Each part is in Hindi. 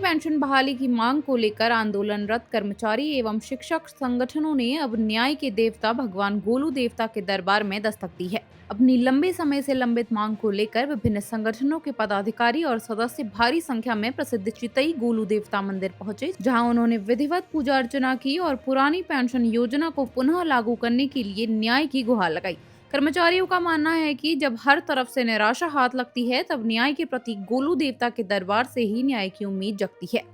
पेंशन बहाली की मांग को लेकर आंदोलनरत कर्मचारी एवं शिक्षक संगठनों ने अब न्याय के देवता भगवान गोलू देवता के दरबार में दस्तक दी है। अपनी लंबे समय से लंबित मांग को लेकर विभिन्न संगठनों के पदाधिकारी और सदस्य भारी संख्या में प्रसिद्ध चितई गोलू देवता मंदिर पहुंचे, जहां उन्होंने विधिवत पूजा अर्चना की और पुरानी पेंशन योजना को पुनः लागू करने के लिए न्याय की गुहार लगाई। कर्मचारियों का मानना है कि जब हर तरफ से निराशा हाथ लगती है, तब न्याय के प्रति गोलू देवता के दरबार से ही न्याय की उम्मीद जगती है।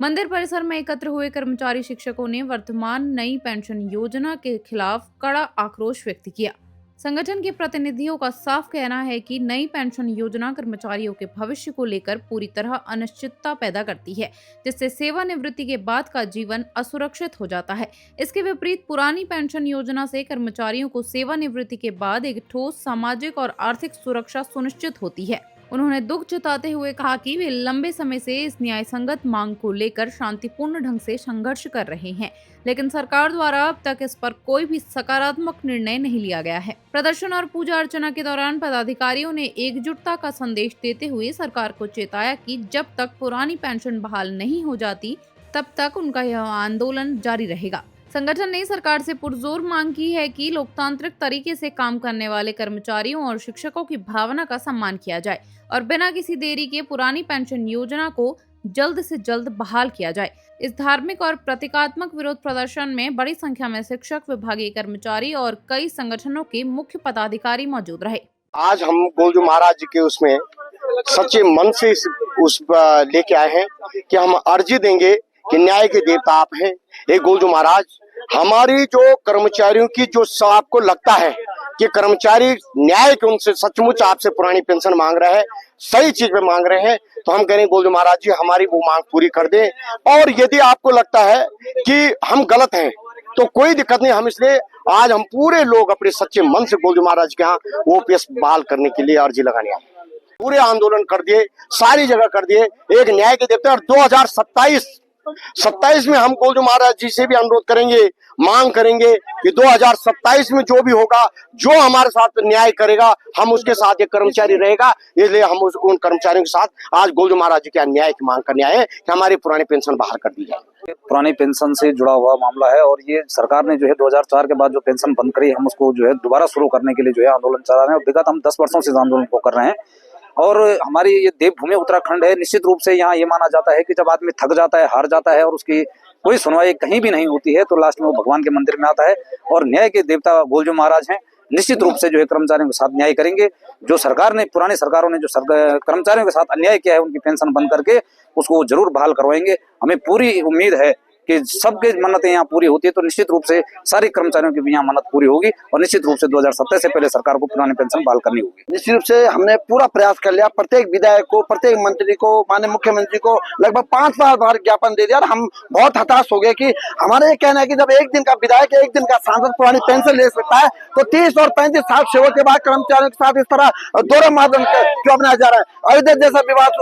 मंदिर परिसर में एकत्र हुए कर्मचारी शिक्षकों ने वर्तमान नई पेंशन योजना के खिलाफ कड़ा आक्रोश व्यक्त किया। संगठन के प्रतिनिधियों का साफ कहना है कि नई पेंशन योजना कर्मचारियों के भविष्य को लेकर पूरी तरह अनिश्चितता पैदा करती है, जिससे सेवानिवृत्ति के बाद का जीवन असुरक्षित हो जाता है। इसके विपरीत पुरानी पेंशन योजना से कर्मचारियों को सेवानिवृत्ति के बाद एक ठोस सामाजिक और आर्थिक सुरक्षा सुनिश्चित होती है। उन्होंने दुख जताते हुए कहा कि वे लंबे समय से इस न्याय संगत मांग को लेकर शांतिपूर्ण ढंग से संघर्ष कर रहे हैं, लेकिन सरकार द्वारा अब तक इस पर कोई भी सकारात्मक निर्णय नहीं लिया गया है। प्रदर्शन और पूजा अर्चना के दौरान पदाधिकारियों ने एकजुटता का संदेश देते हुए सरकार को चेताया कि जब तक पुरानी पेंशन बहाल नहीं हो जाती, तब तक उनका यह आंदोलन जारी रहेगा। संगठन ने सरकार से पुरजोर मांग की है कि लोकतांत्रिक तरीके से काम करने वाले कर्मचारियों और शिक्षकों की भावना का सम्मान किया जाए और बिना किसी देरी के पुरानी पेंशन योजना को जल्द से जल्द बहाल किया जाए। इस धार्मिक और प्रतीकात्मक विरोध प्रदर्शन में बड़ी संख्या में शिक्षक, विभागीय कर्मचारी और कई संगठनों के मुख्य पदाधिकारी मौजूद रहे। आज हम गोलू महाराज जी के उसमें सच्चे मन से उस लेके आए हैं कि हम अर्जी देंगे कि न्याय के देवता आप हैं। ये गोलू महाराज, हमारी जो कर्मचारियों की जो आपको लगता है कि कर्मचारी न्याय के उनसे सचमुच आपसे पुरानी पेंशन मांग रहे हैं, सही चीज पे मांग रहे हैं, तो हम कह रहे हैं गोलू महाराज जी हमारी वो मांग पूरी कर दें। और यदि आपको लगता है कि हम गलत हैं तो कोई दिक्कत नहीं, हम इसलिए आज हम पूरे लोग अपने सच्चे मन से गोलू महाराज के यहाँ ओपीएस बहाल करने के लिए अर्जी लगाने आए। पूरे आंदोलन कर दिए, सारी जगह कर दिए, एक न्याय के देवता। और 2027 में हम गोलू महाराज जी से भी अनुरोध करेंगे, मांग करेंगे कि 2027 में जो भी होगा, जो हमारे साथ न्याय करेगा, हम उसके साथ एक कर्मचारी रहेगा। इसलिए हम उन कर्मचारियों के साथ आज गोलू महाराज जी के न्याय की मांग करने आए हैं कि हमारी पुरानी पेंशन बहाल कर दी जाए। पुरानी पेंशन से जुड़ा हुआ मामला है और ये सरकार ने जो है 2004 के बाद जो पेंशन बंद करी, हम उसको जो है दोबारा शुरू करने के लिए जो है आंदोलन चला रहे हैं। और विगत हम 10 वर्षों से इस आंदोलन को कर रहे हैं। और हमारी ये देवभूमि उत्तराखंड है। निश्चित रूप से यहाँ ये माना जाता है कि जब आदमी थक जाता है, हार जाता है और उसकी कोई सुनवाई कहीं भी नहीं होती है, तो लास्ट में वो भगवान के मंदिर में आता है और न्याय के देवता गोलू महाराज हैं। निश्चित रूप से जो है कर्मचारियों के साथ न्याय करेंगे। जो सरकार ने, पुरानी सरकारों ने जो कर्मचारियों के साथ अन्याय किया है, उनकी पेंशन बंद करके उसको जरूर बहाल करवाएंगे। हमें पूरी उम्मीद है कि सबके मन्नतें यहाँ पूरी होती है, तो निश्चित रूप से सारे कर्मचारियों की भी यहाँ मन्नत पूरी होगी और निश्चित रूप से 2027 से पहले सरकार को पुरानी पेंशन बहाल करनी होगी। निश्चित रूप से हमने पूरा प्रयास कर लिया। प्रत्येक विधायक को, प्रत्येक मंत्री को, माननीय मुख्यमंत्री को लगभग 5 बार ज्ञापन दे दिया। हम बहुत हताश हो गए कि हमारा ये कहना है कि जब एक दिन का विधायक, एक दिन का सांसद पुरानी पेंशन ले सकता है, तो 30 और 35 साल सेवा के बाद कर्मचारियों के साथ इस तरह दोहरा माध्यम क्यों अपनाया जा रहा है। अयोध्या जैसा विवाद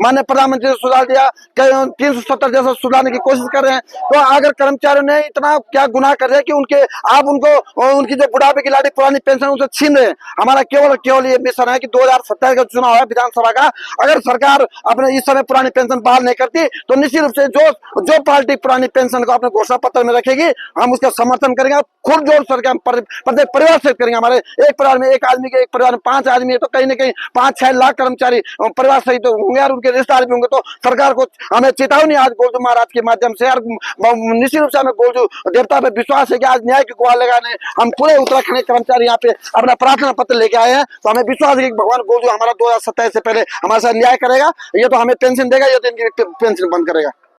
माननीय प्रधानमंत्री ने सुधार दिया, 370 जैसा सुधारने की कोशिश कर रहे हैं। तो अगर कर्मचारियों ने इतना क्या गुनाह कर रहे हैं कि आप उनको उनकी जो बुढ़ापे की लाठी पुरानी पेंशन उनसे छीन रहे हैं। हमारा केवल ये मिशन है कि 2027 का चुनाव है विधानसभा का, अगर सरकार अपने इस समय पुरानी पेंशन बहाल नहीं करती, तो निश्चित रूप से जो पार्टी पुरानी पेंशन को अपने घोषणा पत्र में रखेगी, हम उसका समर्थन करेंगे। खुद जोर सर के प्रत्येक परिवार से करेंगे। हमारे एक परिवार में, एक आदमी के एक परिवार में 5 आदमी है, तो कहीं ना कहीं 5-6 लाख कर्मचारी परिवार सहित होंगे और उनके रिश्तेदार भी होंगे। तो सरकार को हमें चेतावनी आज गोलू महाराज के माध्यम से, निश्चित रूप से हमें गोलू देवता पे विश्वास है कि आज न्याय की गुहार लगाने हम पूरे उत्तराखंड के कर्मचारी यहाँ पे अपना प्रार्थना पत्र लेके आए हैं। तो हमें विश्वास है कि भगवान गोलू हमारा 2027 से पहले हमारे साथ न्याय करेगा। ये तो हमें पेंशन देगा, ये तो इनकी पेंशन बंद करेगा।